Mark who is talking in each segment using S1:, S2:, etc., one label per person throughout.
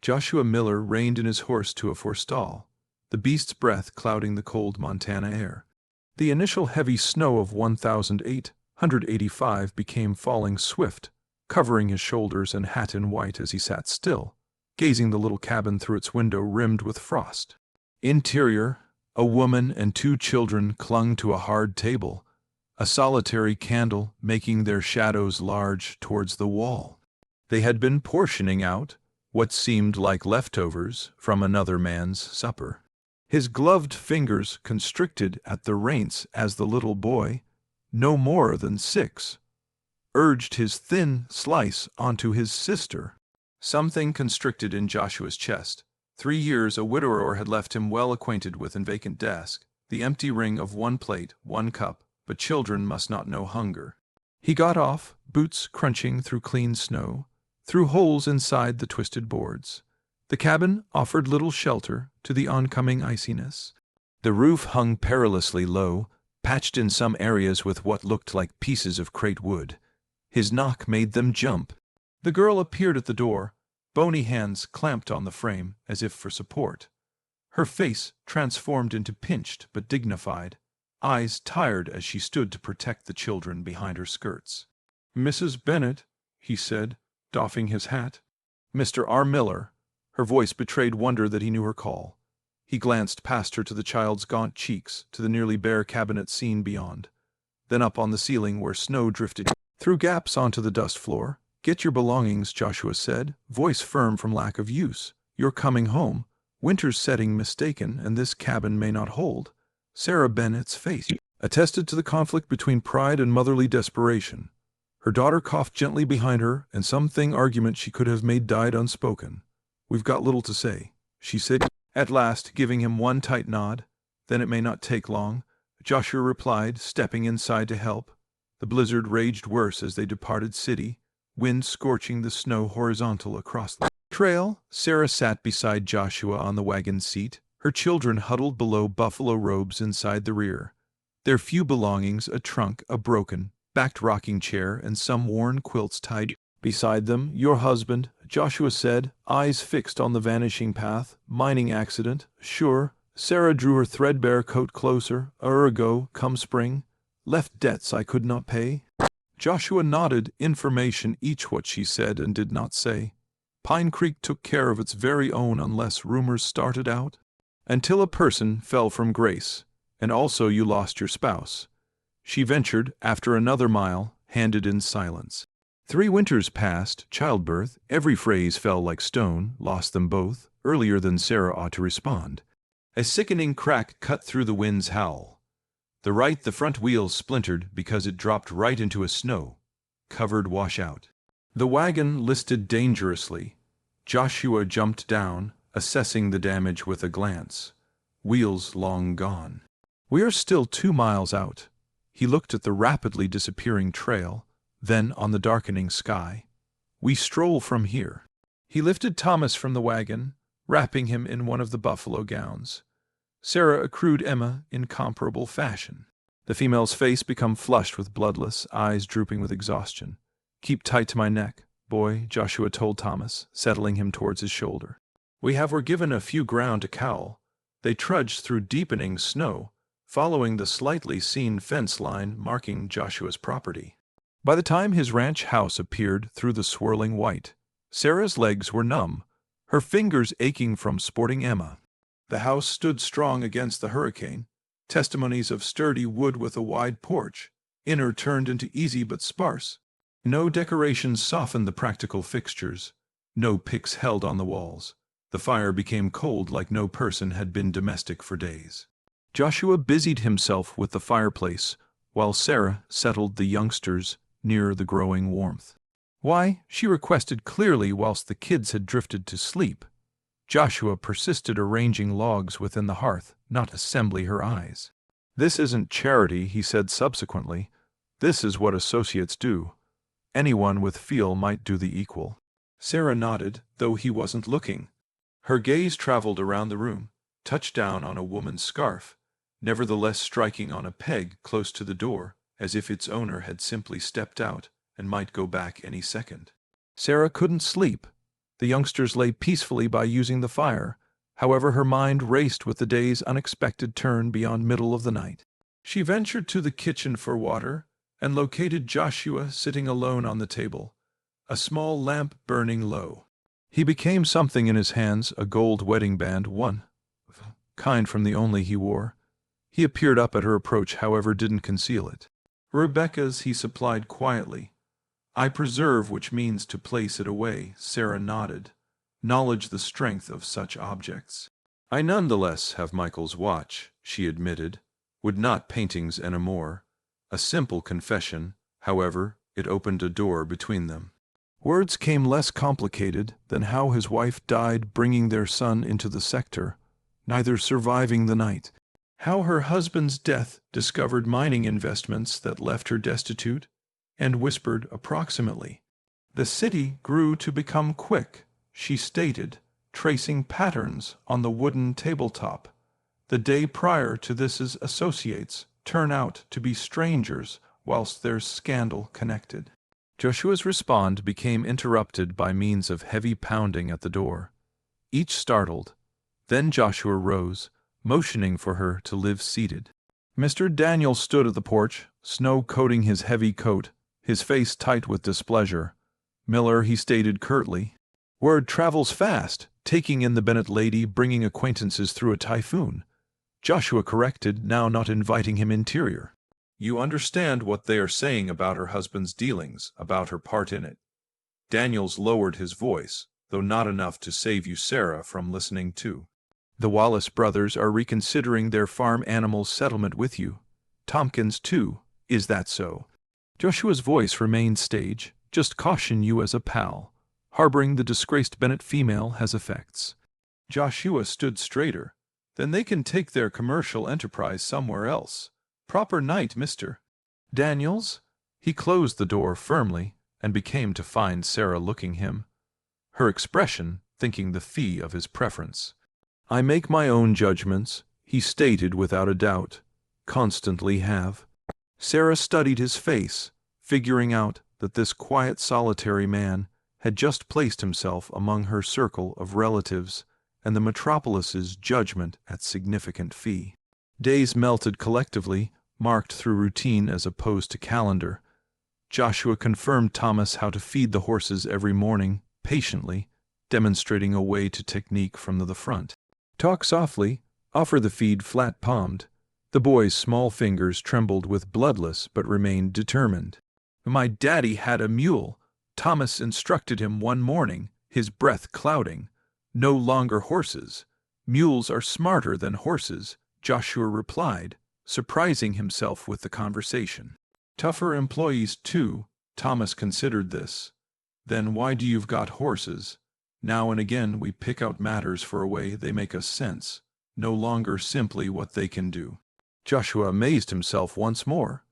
S1: Joshua Miller reined in his horse to a forestall, the beast's breath clouding the cold Montana air. The initial heavy snow of 1,885 became falling swift, covering his shoulders and hat in white as he sat still, gazing the little cabin through its window rimmed with frost. Interior, a woman and 2 children clung to a hard table, a solitary candle making their shadows large towards the wall. They had been portioning out what seemed like leftovers from another man's supper. His gloved fingers constricted at the reins as the little boy, no more than 6, urged his thin slice onto his sister. Something constricted in Joshua's chest. 3 years a widower had left him well acquainted with an vacant desk, the empty ring of 1 plate, 1 cup, but children must not know hunger. He got off, boots crunching through clean snow, through holes inside the twisted boards. The cabin offered little shelter to the oncoming iciness. The roof hung perilously low, patched in some areas with what looked like pieces of crate wood. His knock made them jump. The girl appeared at the door, bony hands clamped on the frame as if for support. Her face transformed into pinched but dignified, eyes tired as she stood to protect the children behind her skirts. "Mrs. Bennet," he said, doffing his hat. "Mr. R. Miller." Her voice betrayed wonder that he knew her call. He glanced past her to the child's gaunt cheeks, to the nearly bare cabinet scene beyond, then up on the ceiling where snow drifted through gaps onto the dust floor. "Get your belongings," Joshua said, voice firm from lack of use. "You're coming home. Winter's setting mistaken, and this cabin may not hold." Sarah Bennett's face attested to the conflict between pride and motherly desperation. Her daughter coughed gently behind her, and something argument she could have made died unspoken. "We've got little to say," she said, at last, giving him one tight nod. "Then it may not take long," Joshua replied, stepping inside to help. The blizzard raged worse as they departed city, wind scorching the snow horizontal across the trail. Sarah sat beside Joshua on the wagon seat, her children huddled below buffalo robes inside the rear. Their few belongings, a trunk, a broken, backed rocking chair, and some worn quilts tied beside them. "Your husband," Joshua said, eyes fixed on the vanishing path. "Mining accident, sure." Sarah drew her threadbare coat closer. "Ago, come spring. Left debts I could not pay." Joshua nodded, information each what she said and did not say. Pine Creek took care of its very own unless rumors started out. "Until a person fell from grace, and also you lost your spouse." She ventured, after another mile, handed in silence. 3 winters passed, childbirth, every phrase fell like stone, lost them both, earlier than Sarah ought to respond. A sickening crack cut through the wind's howl. The front wheels splintered because it dropped right into a snow-covered washout. The wagon listed dangerously. Joshua jumped down, assessing the damage with a glance. Wheels long gone. "We are still 2 miles out." He looked at the rapidly disappearing trail, then on the darkening sky. "We stroll from here." He lifted Thomas from the wagon, wrapping him in one of the buffalo gowns. Sarah accrued Emma in comparable fashion. The female's face became flushed with bloodless, eyes drooping with exhaustion. "Keep tight to my neck, boy," Joshua told Thomas, settling him towards his shoulder. Were given a few ground to cowl. They trudged through deepening snow, following the slightly seen fence line marking Joshua's property. By the time his ranch house appeared through the swirling white, Sarah's legs were numb, her fingers aching from sporting Emma. The house stood strong against the hurricane, testimonies of sturdy wood with a wide porch, inner turned into easy but sparse. No decorations softened the practical fixtures, no picks held on the walls. The fire became cold like no person had been domestic for days. Joshua busied himself with the fireplace, while Sarah settled the youngsters near the growing warmth. "Why?" she requested clearly whilst the kids had drifted to sleep. Joshua persisted arranging logs within the hearth, not assembly her eyes. "This isn't charity," he said subsequently. "This is what associates do. Anyone with feel might do the equal." Sarah nodded, though he wasn't looking. Her gaze traveled around the room, touched down on a woman's scarf, nevertheless striking on a peg close to the door, as if its owner had simply stepped out and might go back any second. Sarah couldn't sleep. The youngsters lay peacefully by using the fire. However, her mind raced with the day's unexpected turn beyond middle of the night. She ventured to the kitchen for water and located Joshua sitting alone on the table, a small lamp burning low. He became something in his hands, a gold wedding band, one of a kind from the only he wore. He appeared up at her approach, however didn't conceal it. Rebecca's, he supplied quietly. I preserve, which means to place it away, Sarah nodded. Knowledge the strength of such objects. I nonetheless have Michael's watch, she admitted. Would not paintings and more. A simple confession, however, it opened a door between them. Words came less complicated than how his wife died bringing their son into the sector, neither surviving the night. How her husband's death discovered mining investments that left her destitute, and whispered approximately. The city grew to become quick, she stated, tracing patterns on the wooden tabletop. The day prior to this's associates turn out to be strangers whilst there's scandal connected. Joshua's response became interrupted by means of heavy pounding at the door. Each startled. Then Joshua rose, motioning for her to live seated. Mr. Daniel stood at the porch, snow coating his heavy coat, his face tight with displeasure. Miller, he stated curtly. Word travels fast, taking in the Bennett lady, bringing acquaintances through a typhoon. Joshua corrected, now not inviting him interior. You understand what they are saying about her husband's dealings, about her part in it. Daniels lowered his voice, though not enough to save you Sarah from listening too. The Wallace brothers are reconsidering their farm animals settlement with you. Tompkins too, is that so? Joshua's voice remained stage, just caution you as a pal. Harboring the disgraced Bennett female has effects. Joshua stood straighter. Then they can take their commercial enterprise somewhere else. Proper night, Mr. Daniels? He closed the door firmly and became to find Sarah looking him. Her expression thinking the fee of his preference. I make my own judgments, he stated without a doubt. Constantly have. Sarah studied his face, figuring out that this quiet solitary man had just placed himself among her circle of relatives and the metropolis's judgment at significant fee. Days melted collectively, marked through routine as opposed to calendar. Joshua confirmed Thomas how to feed the horses every morning, patiently, demonstrating a way to technique from the front. Talk softly, offer the feed flat-palmed. The boy's small fingers trembled with bloodless but remained determined. My daddy had a mule, Thomas instructed him one morning, his breath clouding. No longer horses. Mules are smarter than horses, Joshua replied, surprising himself with the conversation. Tougher employees too, Thomas considered this. Then why do you've got horses? Now and again we pick out matters for a way they make us sense, no longer simply what they can do. Joshua amazed himself once more.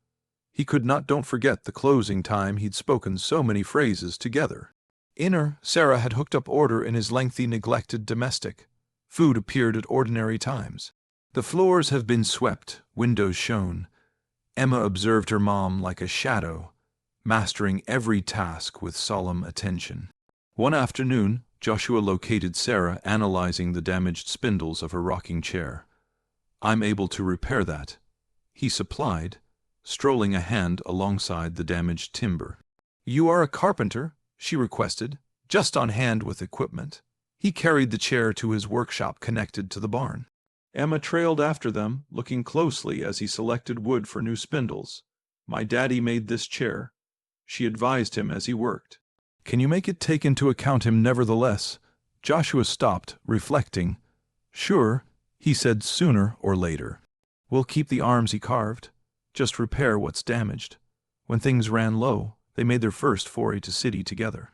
S1: He could not don't forget the closing time he'd spoken so many phrases together. Inner, Sarah had hooked up order in his lengthy neglected domestic. Food appeared at ordinary times. The floors have been swept, windows shown. Emma observed her mom like a shadow, mastering every task with solemn attention. One afternoon, Joshua located Sarah analyzing the damaged spindles of her rocking chair. I'm able to repair that, he supplied, strolling a hand alongside the damaged timber. You are a carpenter, she requested, just on hand with equipment. He carried the chair to his workshop connected to the barn. Emma trailed after them, looking closely as he selected wood for new spindles. My daddy made this chair, she advised him as he worked. Can you make it take into account him nevertheless? Joshua stopped, reflecting. Sure, he said, sooner or later. We'll keep the arms he carved, just repair what's damaged. When things ran low, they made their first foray to city together.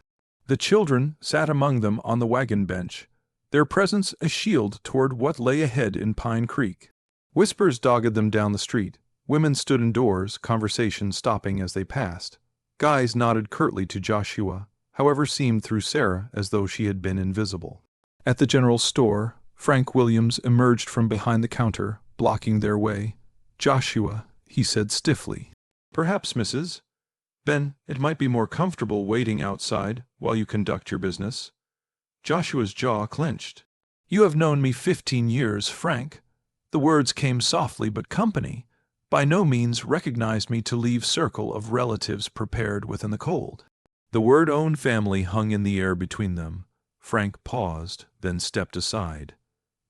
S1: The children sat among them on the wagon bench, their presence a shield toward what lay ahead in Pine Creek. Whispers dogged them down the street. Women stood indoors, conversation stopping as they passed. Guys nodded curtly to Joshua, however seemed through Sarah as though she had been invisible. At the general store, Frank Williams emerged from behind the counter, blocking their way. Joshua, he said stiffly. Perhaps, Mrs. Ben, it might be more comfortable waiting outside while you conduct your business. Joshua's jaw clenched. "You have known me 15 years, Frank." The words came softly, but company by no means recognized me to leave circle of relatives prepared within the cold. The word own family hung in the air between them. Frank paused, then stepped aside.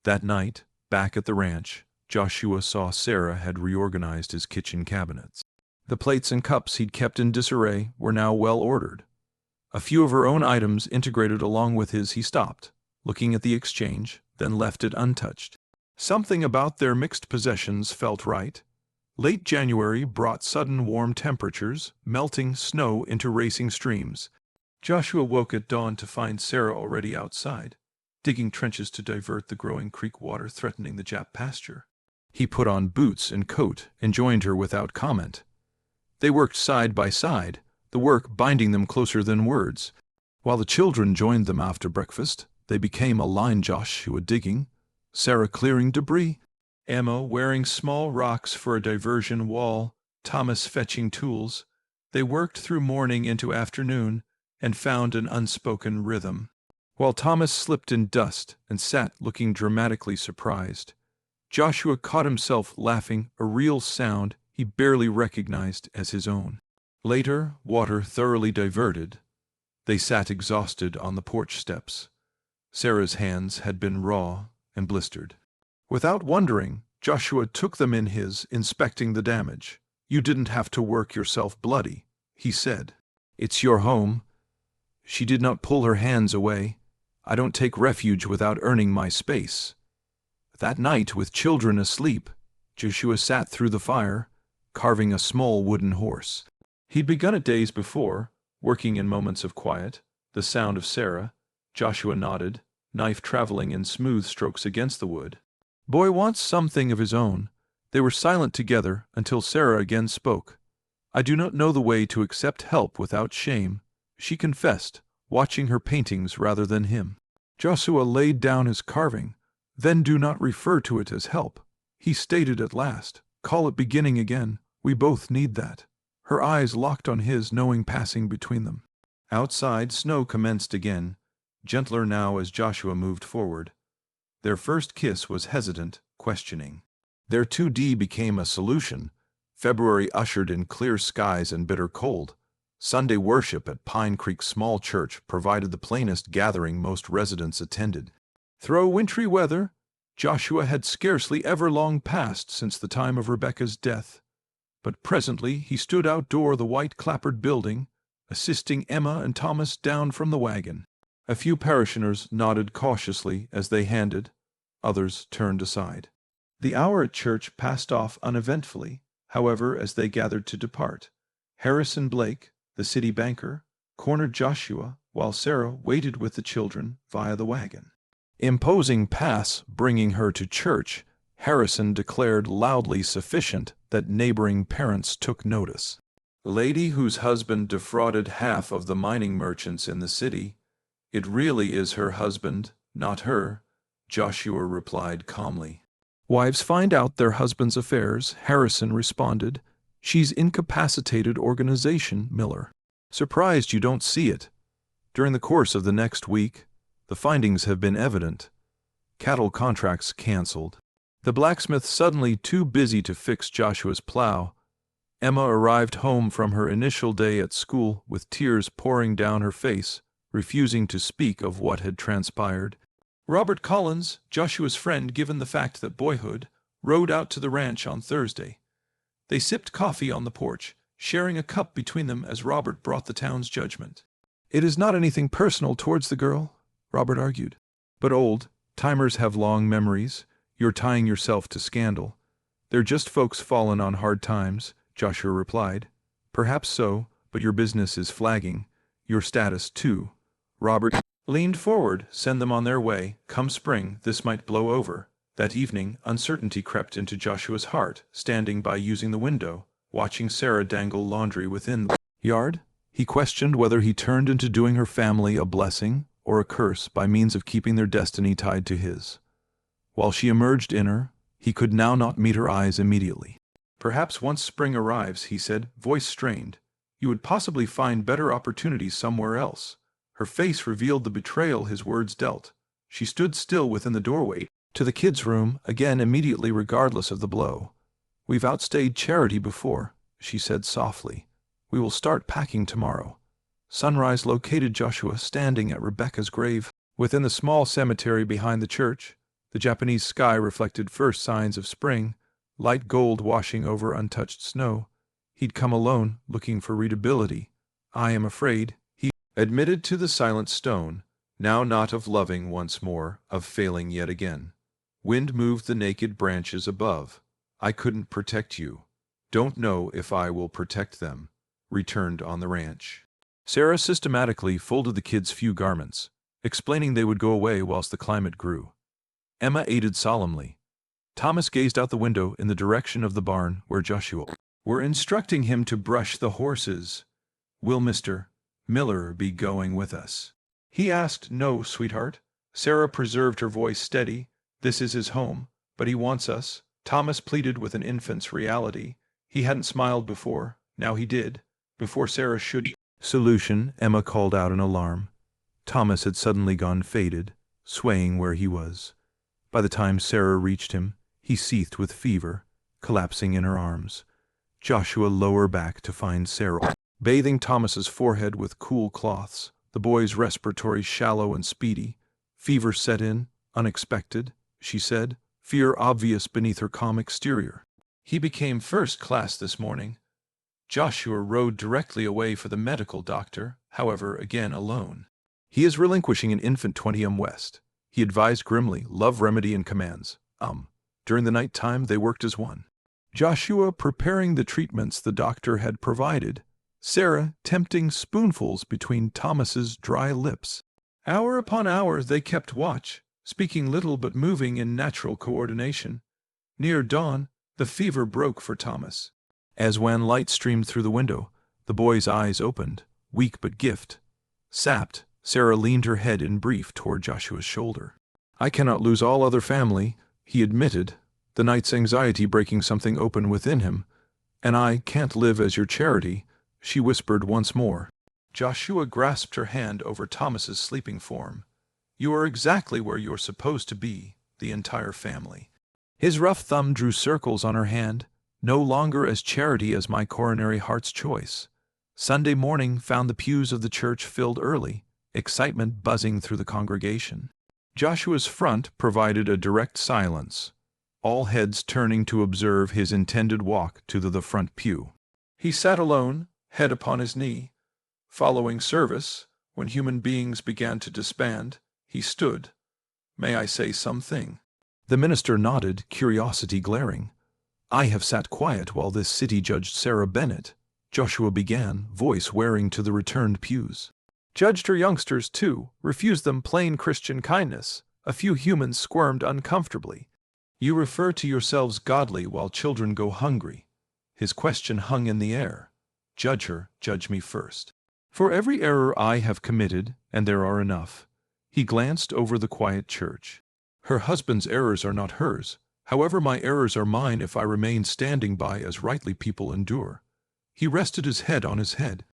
S1: That night, back at the ranch, Joshua saw Sarah had reorganized his kitchen cabinets. The plates and cups he'd kept in disarray were now well ordered. A few of her own items integrated along with his. He stopped, looking at the exchange, then left it untouched. Something about their mixed possessions felt right. Late January brought sudden warm temperatures, melting snow into racing streams. Joshua woke at dawn to find Sarah already outside, digging trenches to divert the growing creek water threatening the Jap pasture. He put on boots and coat and joined her without comment. They worked side by side, the work binding them closer than words. While the children joined them after breakfast, they became a line. Joshua digging, Sarah clearing debris, Emma wearing small rocks for a diversion wall, Thomas fetching tools. They worked through morning into afternoon and found an unspoken rhythm. While Thomas slipped in dust and sat looking dramatically surprised, Joshua caught himself laughing, a real sound he barely recognized as his own. Later, water thoroughly diverted, they sat exhausted on the porch steps. Sarah's hands had been raw and blistered. Without wondering, Joshua took them in his, inspecting the damage. "You didn't have to work yourself bloody," he said. "It's your home." She did not pull her hands away. "I don't take refuge without earning my space." That night, with children asleep, Joshua sat through the fire, carving a small wooden horse. He'd begun it days before, working in moments of quiet. The sound of Sarah. Joshua nodded, knife traveling in smooth strokes against the wood. "Boy wants something of his own." They were silent together until Sarah again spoke. "I do not know the way to accept help without shame," she confessed, watching her paintings rather than him. Joshua laid down his carving. "Then do not refer to it as help," he stated at last. "Call it beginning again. We both need that." Her eyes locked on his, knowing passing between them. Outside, snow commenced again, gentler now as Joshua moved forward. Their first kiss was hesitant, questioning. Their 2D became a solution. February ushered in clear skies and bitter cold. Sunday worship at Pine Creek Small Church provided the plainest gathering most residents attended. Through wintry weather, Joshua had scarcely ever long passed since the time of Rebecca's death. But presently he stood outdoor the white clapboard building, assisting Emma and Thomas down from the wagon. A few parishioners nodded cautiously as they handed, others turned aside. The hour at church passed off uneventfully, however, as they gathered to depart. Harrison Blake, the city banker, cornered Joshua while Sarah waited with the children via the wagon. Imposing pass bringing her to church, Harrison declared loudly sufficient that neighboring parents took notice. "Lady whose husband defrauded half of the mining merchants in the city. It really is her husband, not her," Joshua replied calmly. "Wives find out their husbands' affairs," Harrison responded. "She's incapacitated organization, Miller. Surprised you don't see it. During the course of the next week, the findings have been evident. Cattle contracts canceled. The blacksmith suddenly too busy to fix Joshua's plow. Emma arrived home from her initial day at school with tears pouring down her face, refusing to speak of what had transpired. Robert Collins, Joshua's friend given the fact that boyhood, rode out to the ranch on Thursday. They sipped coffee on the porch, sharing a cup between them as Robert brought the town's judgment. "It is not anything personal towards the girl," Robert argued. "But old-timers have long memories. You're tying yourself to scandal." "They're just folks fallen on hard times," Joshua replied. "Perhaps so, but your business is flagging. Your status, too." Robert leaned forward. "Send them on their way. Come spring, this might blow over." That evening, uncertainty crept into Joshua's heart, standing by using the window, watching Sarah dangle laundry within the yard. He questioned whether he turned into doing her family a blessing or a curse by means of keeping their destiny tied to his. While she emerged inner, he could now not meet her eyes immediately. "Perhaps once spring arrives," he said, voice strained, "you would possibly find better opportunities somewhere else. Her face revealed the betrayal his words dealt. She stood still within the doorway to the kids' room, again immediately regardless of the blow. "We've outstayed Charity before," she said softly. "We will start packing tomorrow." Sunrise located Joshua standing at Rebecca's grave within the small cemetery behind the church. The Japanese sky reflected first signs of spring, light gold washing over untouched snow. He'd come alone, looking for readability. "I am afraid," he admitted to the silent stone, now not of loving once more, of failing yet again. Wind moved the naked branches above. "I couldn't protect you. Don't know if I will protect them." Returned on the ranch. Sarah systematically folded the kids' few garments, explaining they would go away whilst the climate grew. Emma aided solemnly. Thomas gazed out the window in the direction of the barn where Joshua were instructing him to brush the horses. "Will Mr. Miller be going with us?" he asked. "No, sweetheart." Sarah preserved her voice steady. "This is his home, but he wants us." Thomas pleaded with an infant's reality. He hadn't smiled before. Now he did. Before Sarah should. "Solution," Emma called out in alarm. Thomas had suddenly gone faded, swaying where he was. By the time Sarah reached him, he seethed with fever, collapsing in her arms. Joshua lowered back to find Sarah bathing Thomas's forehead with cool cloths, the boy's respiratory shallow and speedy. "Fever set in, unexpected," she said, fear obvious beneath her calm exterior. "He became first class this morning." Joshua rode directly away for the medical doctor, however, again alone. "He is relinquishing an infant 20 west," he advised grimly, love remedy and commands. During the night time they worked as one. Joshua preparing the treatments the doctor had provided, Sarah tempting spoonfuls between Thomas's dry lips. Hour upon hour they kept watch, speaking little but moving in natural coordination. Near dawn, the fever broke for Thomas. As when light streamed through the window, the boy's eyes opened, weak but gift. Sapped, Sarah leaned her head in brief toward Joshua's shoulder. "I cannot lose all other family," he admitted, the night's anxiety breaking something open within him. "And I can't live as your Charity," she whispered once more. Joshua grasped her hand over Thomas's sleeping form. "You are exactly where you're supposed to be, the entire family." His rough thumb drew circles on her hand, "No longer as Charity as my coronary heart's choice." Sunday morning found the pews of the church filled early, excitement buzzing through the congregation. Joshua's front provided a direct silence, all heads turning to observe his intended walk to the front pew. He sat alone, head upon his knee. Following service, when human beings began to disband, he stood. "May I say something?" The minister nodded, curiosity glaring. "I have sat quiet while this city judged Sarah Bennett," Joshua began, voice wearing to the returned pews. "Judged her youngsters, too, refused them plain Christian kindness." A few humans squirmed uncomfortably. "You refer to yourselves godly while children go hungry." His question hung in the air. "Judge her, judge me first. For every error I have committed, and there are enough." He glanced over the quiet church. "Her husband's errors are not hers. However, my errors are mine if I remain standing by as rightly people endure." He rested his head on his head.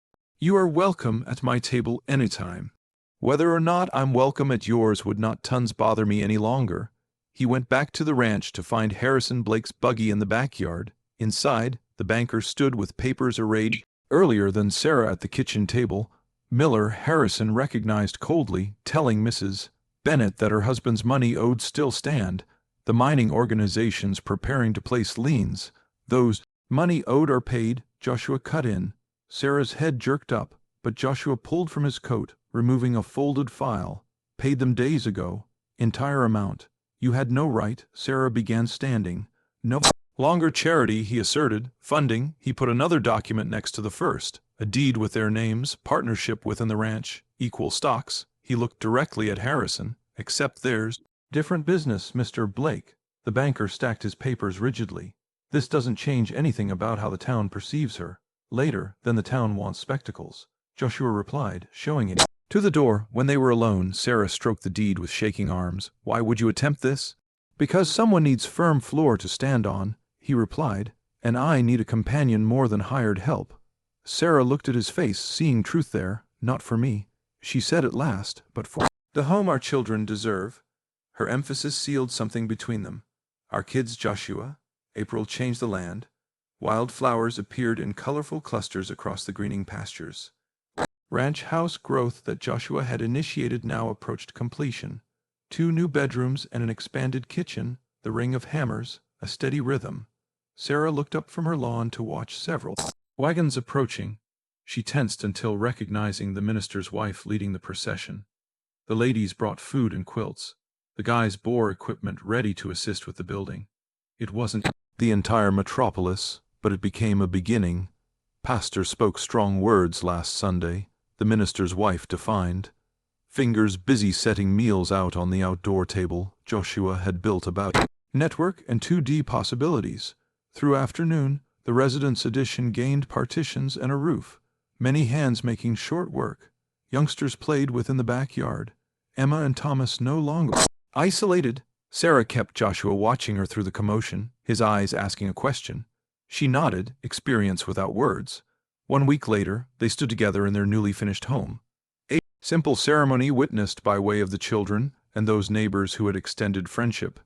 S1: "You are welcome at my table anytime. Whether or not I'm welcome at yours would not tons bother me any longer." He went back to the ranch to find Harrison Blake's buggy in the backyard. Inside, the banker stood with papers arrayed. Earlier than Sarah at the kitchen table, Miller Harrison recognized coldly, telling Mrs. Bennett that her husband's money owed still stand. The mining organizations preparing to place liens. "Those money owed are paid," Joshua cut in. Sarah's head jerked up, but Joshua pulled from his coat, removing a folded file. "Paid them days ago. Entire amount." "You had no right," Sarah began, standing. "No longer Charity," he asserted. "Funding." He put another document next to the first. A deed with their names, partnership within the ranch, equal stocks. He looked directly at Harrison. "Except theirs." "Different business, Mr. Blake." The banker stacked his papers rigidly. "This doesn't change anything about how the town perceives her." "Later, then the town wants spectacles," Joshua replied, showing it. To the door, when they were alone, Sarah stroked the deed with shaking arms. "Why would you attempt this?" "Because someone needs firm floor to stand on," he replied, "and I need a companion more than hired help." Sarah looked at his face, seeing truth there. "Not for me." she said at last, but for the home our children deserve. Her emphasis sealed something between them. Our kids, Joshua. April changed the land. Wild flowers appeared in colorful clusters across the greening pastures. Ranch house growth that Joshua had initiated now approached completion. 2 new bedrooms and an expanded kitchen, the ring of hammers, a steady rhythm. Sarah looked up from her lawn to watch several wagons approaching. She tensed until recognizing the minister's wife leading the procession. The ladies brought food and quilts. The guys bore equipment ready to assist with the building. It wasn't the entire metropolis, but it became a beginning. Pastor spoke strong words last Sunday, the minister's wife defined. Fingers busy setting meals out on the outdoor table Joshua had built about network and 2D possibilities. Through afternoon, the residence addition gained partitions and a roof. Many hands making short work. Youngsters played within the backyard. Emma and Thomas no longer isolated. Sarah kept Joshua watching her through the commotion, his eyes asking a question. She nodded, experience without words. 1 week later, they stood together in their newly finished home. A simple ceremony witnessed by way of the children and those neighbors who had extended friendship.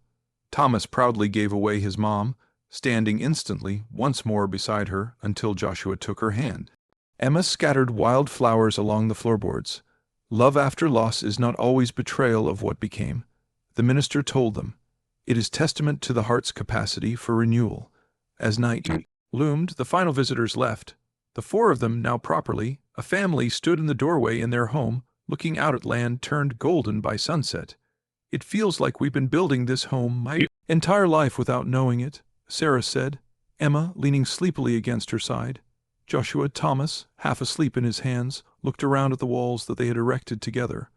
S1: Thomas proudly gave away his mom, standing instantly once more beside her until Joshua took her hand. Emma scattered wild flowers along the floorboards. Love after loss is not always betrayal of what became. The minister told them. It is testament to the heart's capacity for renewal. As night loomed, the final visitors left. The 4 of them, now properly, a family, stood in the doorway in their home, looking out at land turned golden by sunset. It feels like we've been building this home my entire life without knowing it, Sarah said, Emma leaning sleepily against her side. Joshua Thomas, half asleep in his hands, looked around at the walls that they had erected together.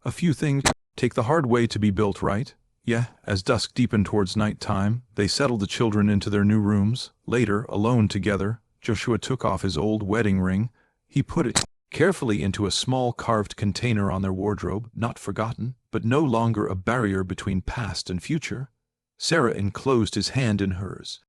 S1: A few things take the hard way to be built, right? Yeah. As dusk deepened towards night time, they settled the children into their new rooms. Later, alone together, Joshua took off his old wedding ring. He put it carefully into a small carved container on their wardrobe, not forgotten, but no longer a barrier between past and future. Sarah enclosed his hand in hers.